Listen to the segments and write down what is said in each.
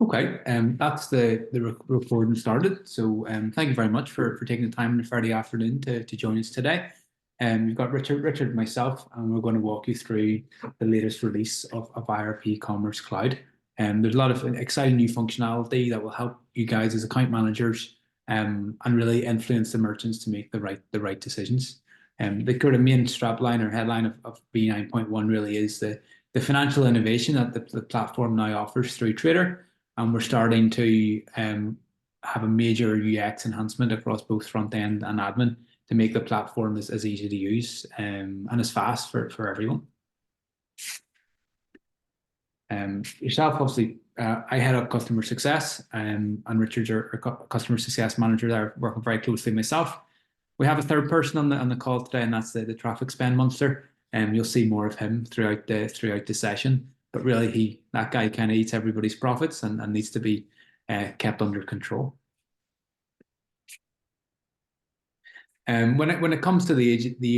Okay, that's the recording started. So thank you very much for taking the time on a Friday afternoon to join us today. You've got Richard and myself, and we're going to walk you through the latest release of IRP Commerce Cloud. There's a lot of exciting new functionality that will help you guys as account managers and really influence the merchants to make the right decisions. The kind of main strapline or headline of V9.1 really is the financial innovation that the platform now offers through Trader, and we're starting to have a major UX enhancement across both front end and admin to make the platform as easy to use and as fast for everyone. Yourself, obviously, I head up customer success, and Richard's our customer success manager there, working very closely with myself. We have a third person on the call today, and that's the traffic spend monster. You'll see more of him throughout the session. But really, that guy kind of eats everybody's profits and needs to be kept under control. When it comes to the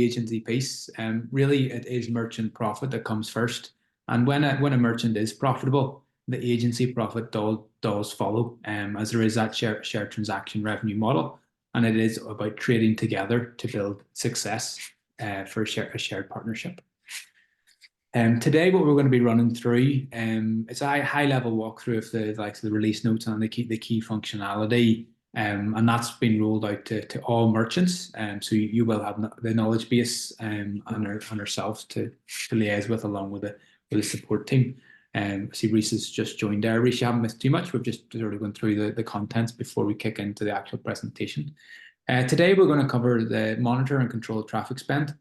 agency piece, really it is merchant profit that comes first. And when a merchant is profitable, the agency profit does follow, as there is that shared transaction revenue model, and it is about trading together to build success for a shared partnership. Today, what we're going to be running through, it's a high level walkthrough of the release notes and the key functionality, and that's been rolled out to all merchants. So you will have the knowledge base on ourselves to liaise with, along with the support team. I see Reese has just joined there. Reese, you haven't missed too much. We've just sort of gone through the contents before we kick into the actual presentation. Today, we're going to cover the monitor and control traffic spend,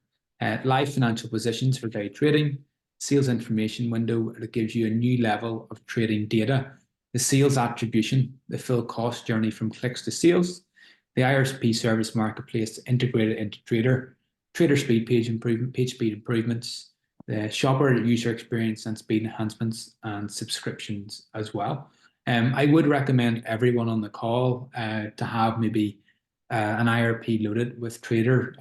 live financial positions for day trading, sales information window that gives you a new level of trading data, the sales attribution, the full cost journey from clicks to sales, the IRP service marketplace integrated into Trader speed page speed improvements, the shopper user experience and speed enhancements, and subscriptions as well. I would recommend everyone on the call to have maybe an IRP loaded with Trader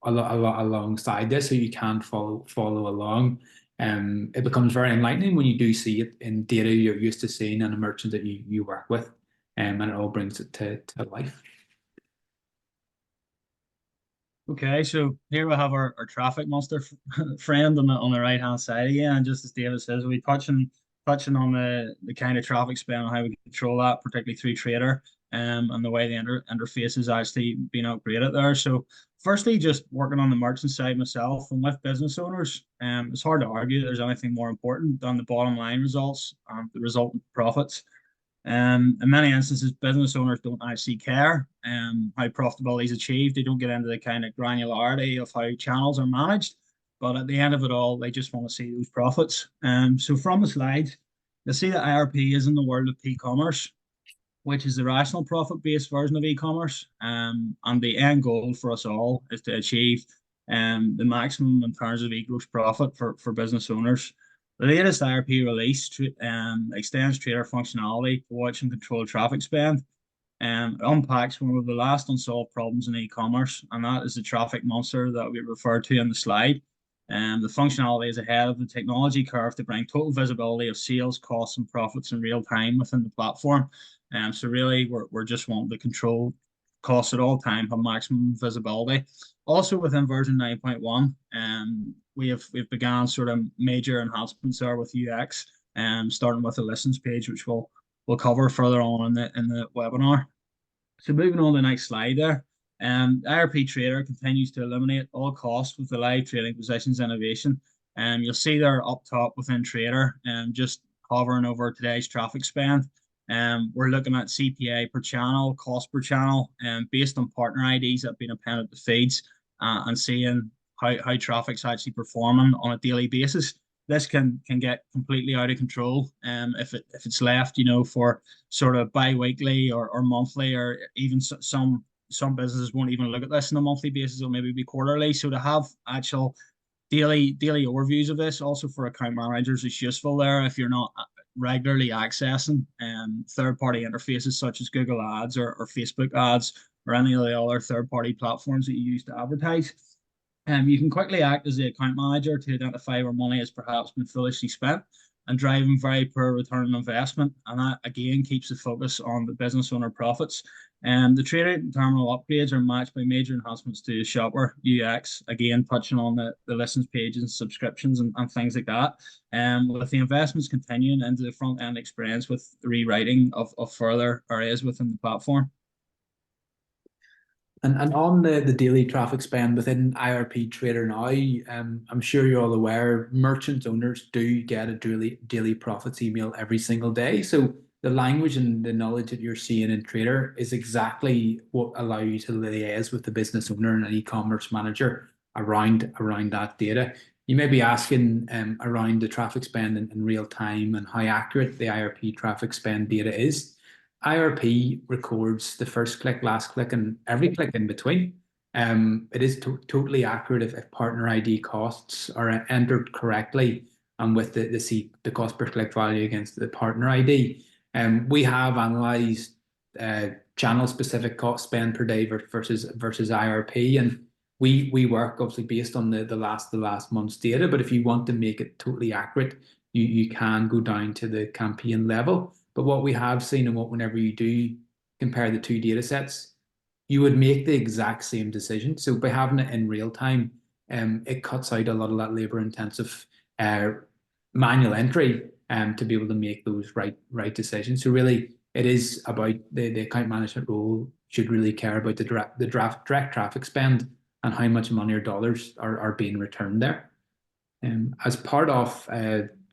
alongside this, so you can follow along. It becomes very enlightening when you do see it in data you're used to seeing and a merchant that you work with, and it all brings it to life. Okay, so here we have our traffic monster friend on the right hand side again, and just as David says, we touching on the kind of traffic spend and how we control that, particularly through Trader, and the way the interface is actually being upgraded there. So firstly, just working on the merchant side myself and with business owners, it's hard to argue there's anything more important than the bottom line results and the resultant profits. In many instances, business owners don't actually care how profitability is achieved. They don't get into the kind of granularity of how channels are managed. But at the end of it all, they just want to see those profits. So from the slides, you'll see that IRP is in the world of e-commerce, which is the rational profit-based version of e-commerce. And the end goal for us all is to achieve the maximum in terms of e-gross profit for business owners. The latest IRP release extends Trader functionality to watch and control traffic spend. It unpacks one of the last unsolved problems in e-commerce, and that is the traffic monster that we referred to in the slide. The functionality is ahead of the technology curve to bring total visibility of sales, costs, and profits in real time within the platform. So really, we're just wanting to control costs at all time, have maximum visibility. Also within version 9.1, we've begun sort of major enhancements there with UX, starting with the listens page, which we'll cover further on in the webinar. So moving on to the next slide there. IRP Trader continues to eliminate all costs with the live trading positions innovation. You'll see there up top within Trader, just hovering over today's traffic spend. We're looking at CPA per channel, cost per channel, based on partner IDs that have been appended to feeds, and seeing how traffic's actually performing on a daily basis. This can get completely out of control if it's left, for sort of bi-weekly or monthly, or even some businesses won't even look at this on a monthly basis. It'll maybe be quarterly. So to have actual daily overviews of this also for account managers is useful there if you're not regularly accessing third-party interfaces such as Google Ads or Facebook Ads or any of the other third-party platforms that you use to advertise. You can quickly act as the account manager to identify where money has perhaps been foolishly spent and driving very poor return on investment. And that again keeps the focus on the business owner profits. And the trading terminal upgrades are matched by major enhancements to shopper UX, again touching on the listings pages and subscriptions and things like that. With the investments continuing into the front end experience with the rewriting of further areas within the platform. And on the daily traffic spend within IRP Trader now, I'm sure you're all aware merchant owners do get a daily profits email every single day. So the language and the knowledge that you're seeing in Trader is exactly what allow you to liaise with the business owner and an e-commerce manager around that data. You may be asking around the traffic spend in real time and how accurate the IRP traffic spend data is. IRP records the first click, last click, and every click in between. It is totally accurate if partner ID costs are entered correctly and with the cost per click value against the partner ID. We have analysed channel specific cost spend per day versus IRP, and we work obviously based on the last month's data. But if you want to make it totally accurate, you can go down to the campaign level. But what we have seen and whenever you do compare the two data sets, you would make the exact same decision. So by having it in real time, it cuts out a lot of that labor intensive uh, manual entry to be able to make those right decisions. So really, it is about the account management role should really care about the direct traffic spend and how much money or dollars are being returned there. As part of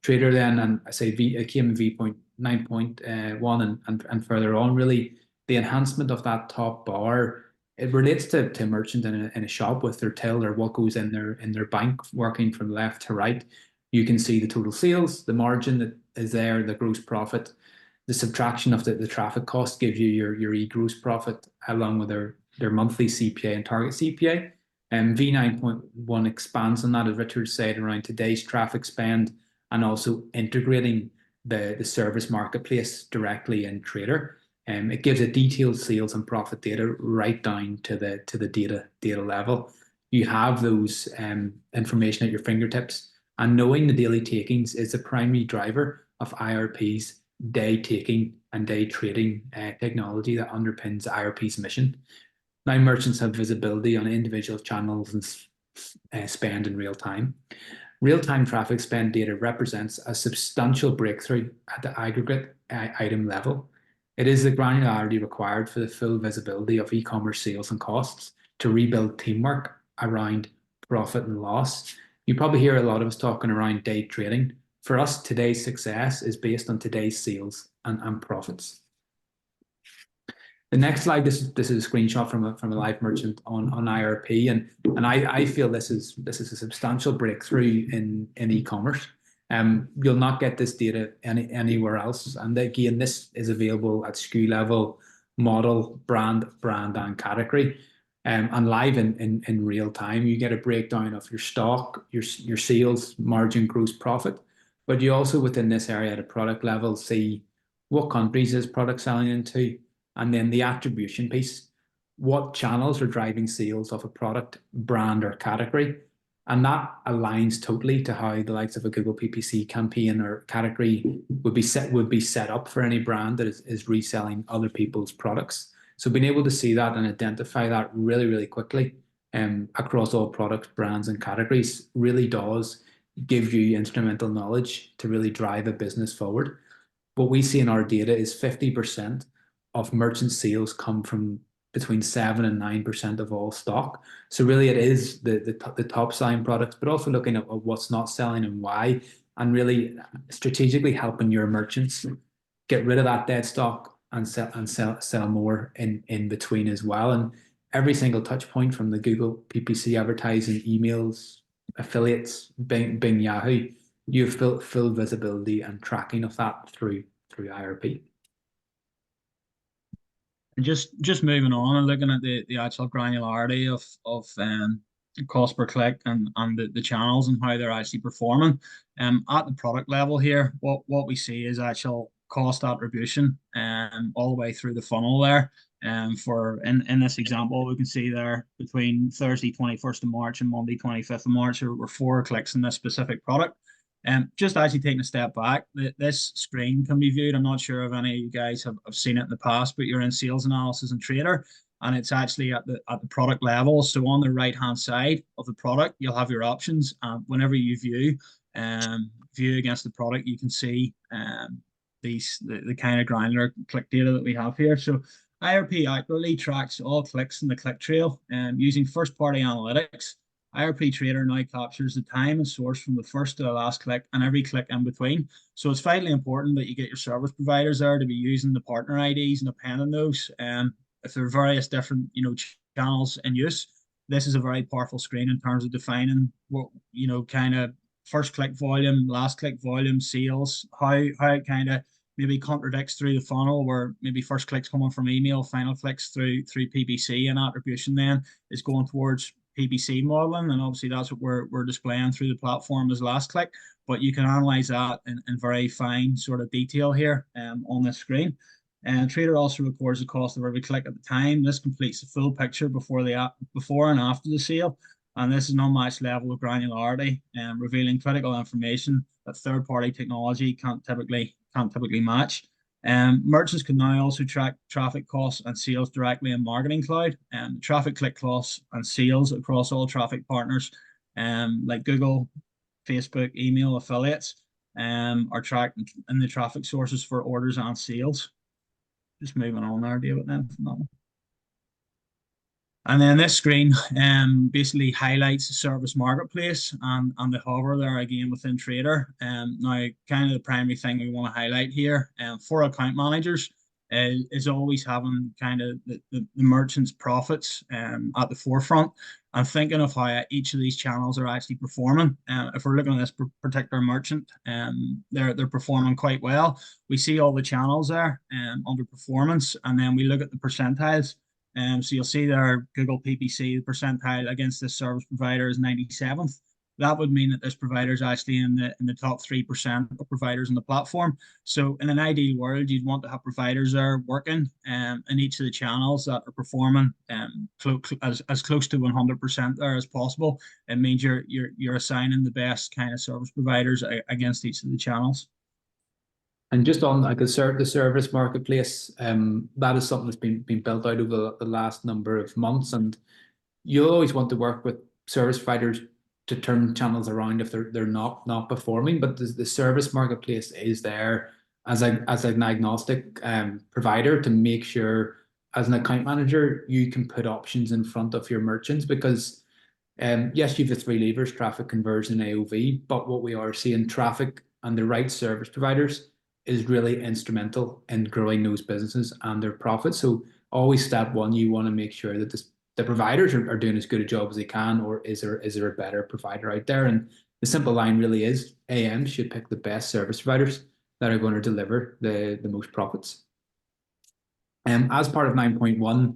Trader then, and I say it came V9.1 and further on, really the enhancement of that top bar, it relates to a merchant in a shop with their till or what goes in their bank working from left to right. You can see the total sales, the margin that is there, the gross profit, the subtraction of the traffic cost gives you your e-gross profit along with their monthly CPA and target CPA. And V9.1 expands on that, as Richard said, around today's traffic spend and also integrating the service marketplace directly in Trader. It gives a detailed sales and profit data right down to the data level. You have those information at your fingertips, and knowing the daily takings is the primary driver of IRP's day taking and day trading technology that underpins IRP's mission. Now merchants have visibility on individual channels and spend in real time. Real-time traffic spend data represents a substantial breakthrough at the aggregate item level. It is the granularity required for the full visibility of e-commerce sales and costs to rebuild teamwork around profit and loss. You probably hear a lot of us talking around day trading. For us, today's success is based on today's sales and profits. The next slide, this is a screenshot from a live merchant on IRP, and I feel this is a substantial breakthrough in e-commerce. You'll not get this data anywhere else, and again, this is available at SKU level, model, brand and category, and live in real time. You get a breakdown of your stock, your sales, margin, gross profit, but you also within this area at a product level see what countries is product selling into. And then the attribution piece, what channels are driving sales of a product, brand, or category. And that aligns totally to how the likes of a Google PPC campaign or category would be set up for any brand that is reselling other people's products. So being able to see that and identify that really quickly across all products, brands, and categories really does give you instrumental knowledge to really drive a business forward. What we see in our data is 50% of merchant sales come from between 7 and 9% of all stock. So really it is the top selling products, but also looking at what's not selling and why, and really strategically helping your merchants get rid of that dead stock and sell more in between as well. And every single touch point from the Google PPC advertising, emails, affiliates, Bing Yahoo, you have full visibility and tracking of that through IRP. And just moving on and looking at the actual granularity of cost per click and the channels and how they're actually performing. At the product level here, what we see is actual cost attribution all the way through the funnel there. For in this example, we can see there between Thursday 21st of March and Monday 25th of March, there were 4 clicks in this specific product. Just actually taking a step back, this screen can be viewed. I'm not sure if any of you guys have seen it in the past, but you're in sales analysis and trader, and it's actually at the product level. So on the right hand side of the product, you'll have your options. Whenever you view against the product, you can see the kind of granular click data that we have here. So IRP accurately tracks all clicks in the click trail using first party analytics. IRP Trader now captures the time and source from the first to the last click and every click in between. So it's vitally important that you get your service providers there to be using the partner IDs and appending those. If there are various different channels in use, this is a very powerful screen in terms of defining what kind of first click volume, last click volume, sales, how it kind of maybe contradicts through the funnel where maybe first clicks coming from email, final clicks through PPC, and attribution then is going towards PPC modeling, and obviously that's what we're displaying through the platform as last click. But you can analyze that in very fine sort of detail here on this screen. And Trader also records the cost of every click at the time. This completes the full picture before and after the sale, and this is an unmatched level of granularity, revealing critical information that third-party technology can't typically match. Merchants can now also track traffic costs and sales directly in Marketing Cloud, traffic click costs and sales across all traffic partners, like Google, Facebook, email, affiliates, are tracked in the traffic sources for orders and sales. Just moving on there, David, then from that one. And then this screen basically highlights the service marketplace and the hover there again within Trader. Now, kind of the primary thing we want to highlight here for account managers is always having kind of the merchant's profits at the forefront and thinking of how each of these channels are actually performing. If we're looking at this particular merchant, they're performing quite well. We see all the channels there under performance, and then we look at the percentiles. So you'll see there Google PPC, the percentile against this service provider is 97th. That would mean that this provider is actually in the top 3% of providers on the platform. So in an ideal world, you'd want to have providers there working in each of the channels that are performing as close to 100% there as possible. It means you're assigning the best kind of service providers against each of the channels. And just on like the service marketplace, that is something that's been built out over the last number of months, and you'll always want to work with service providers to turn channels around if they're not performing. But the service marketplace is there as an agnostic provider to make sure, as an account manager, you can put options in front of your merchants because yes, you have the three levers: traffic, conversion, AOV. But what we are seeing, traffic and the right service providers is really instrumental in growing those businesses and their profits. So always step one, you want to make sure that the providers are doing as good a job as they can, or is there a better provider out there? And the simple line really is AMs should pick the best service providers that are going to deliver the most profits. As part of 9.1,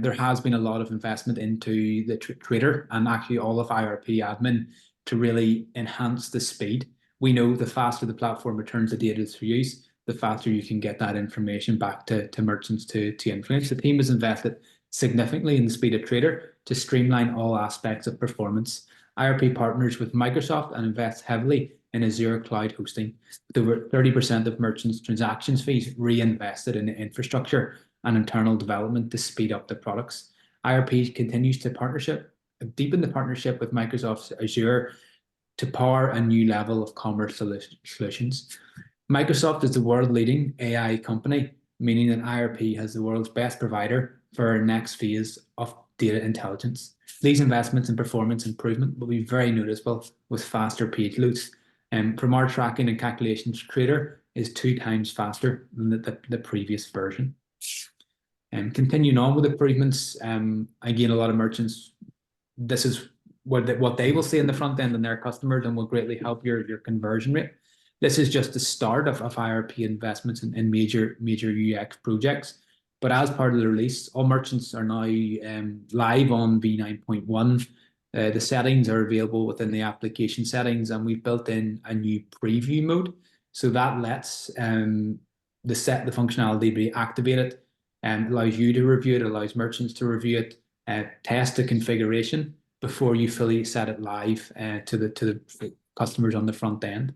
there has been a lot of investment into the Trader and actually all of IRP admin to really enhance the speed. We know the faster the platform returns the data to use, the faster you can get that information back to merchants to influence. The team has invested significantly in the speed of Trader to streamline all aspects of performance. IRP partners with Microsoft and invests heavily in Azure cloud hosting, with over 30% of merchants' transactions fees reinvested in infrastructure and internal development to speed up the products. IRP continues to deepen the partnership with Microsoft's Azure to power a new level of commerce solutions. Microsoft is the world-leading AI company, meaning that IRP has the world's best provider for our next phase of data intelligence. These investments in performance improvement will be very noticeable with faster page loads. From our tracking and calculations, Trader is 2 times faster than the previous version. Continuing on with improvements, again, a lot of merchants, this is what they will see in the front end and their customers, and will greatly help your conversion rate. This is just the start of IRP investments in major UX projects. But as part of the release, all merchants are now live on V9.1. The settings are available within the application settings, and we've built in a new preview mode. So that lets the functionality be activated and allows you to review it, allows merchants to review it, test the configuration before you fully set it live to customers on the front end.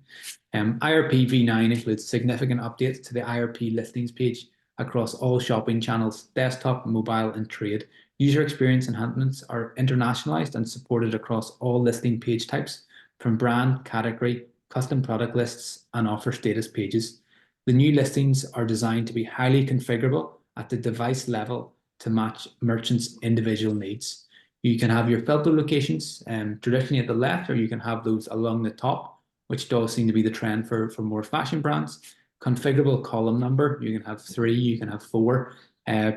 IRP V9 includes significant updates to the IRP listings page across all shopping channels, desktop, mobile, and trade. User experience enhancements are internationalized and supported across all listing page types, from brand, category, custom product lists, and offer status pages. The new listings are designed to be highly configurable at the device level to match merchants' individual needs. You can have your filter locations traditionally at the left, or you can have those along the top, which does seem to be the trend for more fashion brands. Configurable column number, you can have 3, you can have 4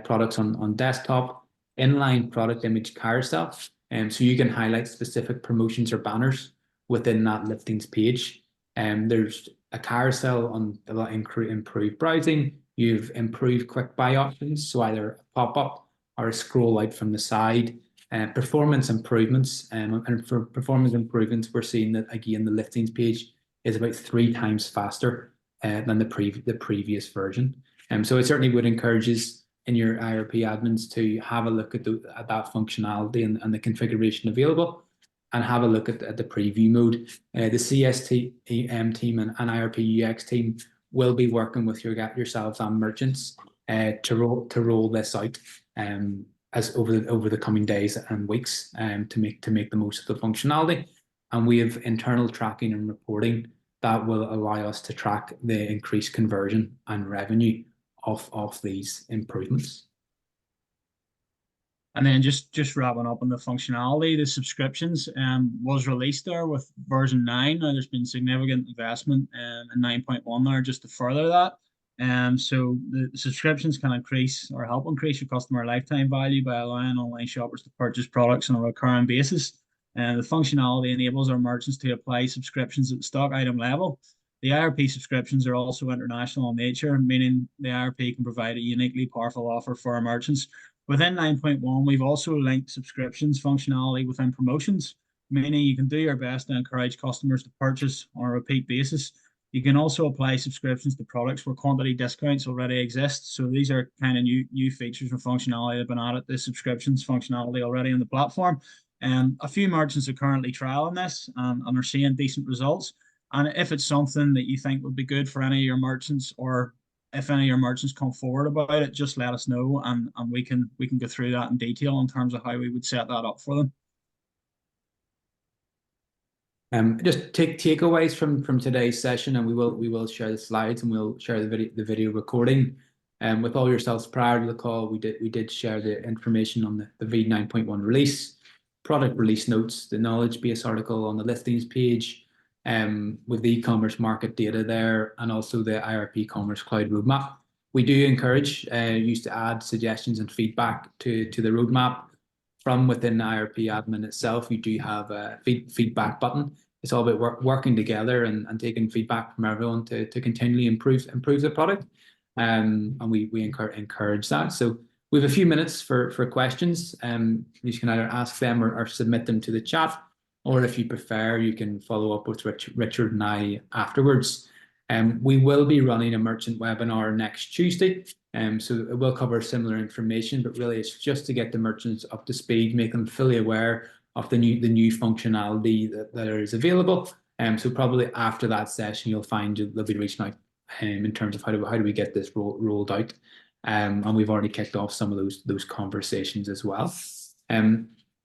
products on desktop. Inline product image carousel, so you can highlight specific promotions or banners within that listings page. There's a carousel on improved browsing. You've improved quick buy options, so either a pop-up or a scroll out from the side. Performance improvements, and for performance improvements, we're seeing that again the listings page is about 3 times faster than the previous version. So it certainly would encourage us in your IRP admins to have a look at that functionality and the configuration available, and have a look at the preview mode. The CSTM team and IRP UX team will be working with yourselves and merchants to roll this out as over the coming days and weeks to make the most of the functionality. And we have internal tracking and reporting that will allow us to track the increased conversion and revenue of these improvements. And then just wrapping up on the functionality, the subscriptions was released there with version 9. Now there's been significant investment in 9.1 there just to further that. So the subscriptions can increase or help increase your customer lifetime value by allowing online shoppers to purchase products on a recurring basis. And the functionality enables our merchants to apply subscriptions at the stock item level. The IRP subscriptions are also international in nature, meaning the IRP can provide a uniquely powerful offer for our merchants. Within 9.1, we've also linked subscriptions functionality within promotions, meaning you can do your best to encourage customers to purchase on a repeat basis. You can also apply subscriptions to products where quantity discounts already exist. So these are kind of new features and functionality that have been added to subscriptions functionality already on the platform. And a few merchants are currently trialing this and are seeing decent results. And if it's something that you think would be good for any of your merchants, or if any of your merchants come forward about it, just let us know, and we can go through that in detail in terms of how we would set that up for them. Just takeaways from today's session, and we will share the slides and we'll share the video recording. With all yourselves prior to the call, we did share the information on the V9.1 release, product release notes, the knowledge base article on the listings page, with the e-commerce market data there, and also the IRP Commerce Cloud roadmap. We do encourage you to add suggestions and feedback to the roadmap from within the IRP admin itself. You do have a feedback button. It's all about working together and taking feedback from everyone to continually improve the product. And we encourage that. So we have a few minutes for questions. You can either ask them or submit them to the chat, or if you prefer, you can follow up with Richard and I afterwards. We will be running a merchant webinar next Tuesday. So it will cover similar information, but really it's just to get the merchants up to speed, make them fully aware of the new functionality that is available. So probably after that session, you'll find they'll be reaching out in terms of how do we get this rolled out. And we've already kicked off some of those conversations as well.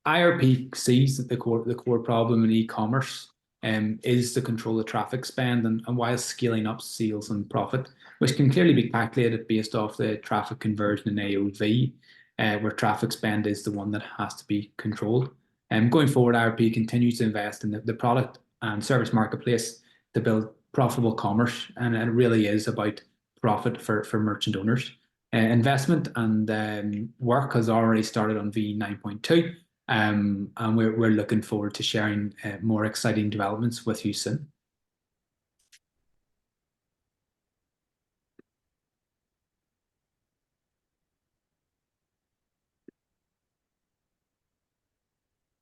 IRP sees that the core problem in e-commerce is to control the traffic spend and while scaling up sales and profit, which can clearly be calculated based off the traffic conversion in AOV, where traffic spend is the one that has to be controlled. Going forward, IRP continues to invest in the product and service marketplace to build profitable commerce, and it really is about profit for merchant owners. Investment and work has already started on V9.2. And we're looking forward to sharing more exciting developments with you soon.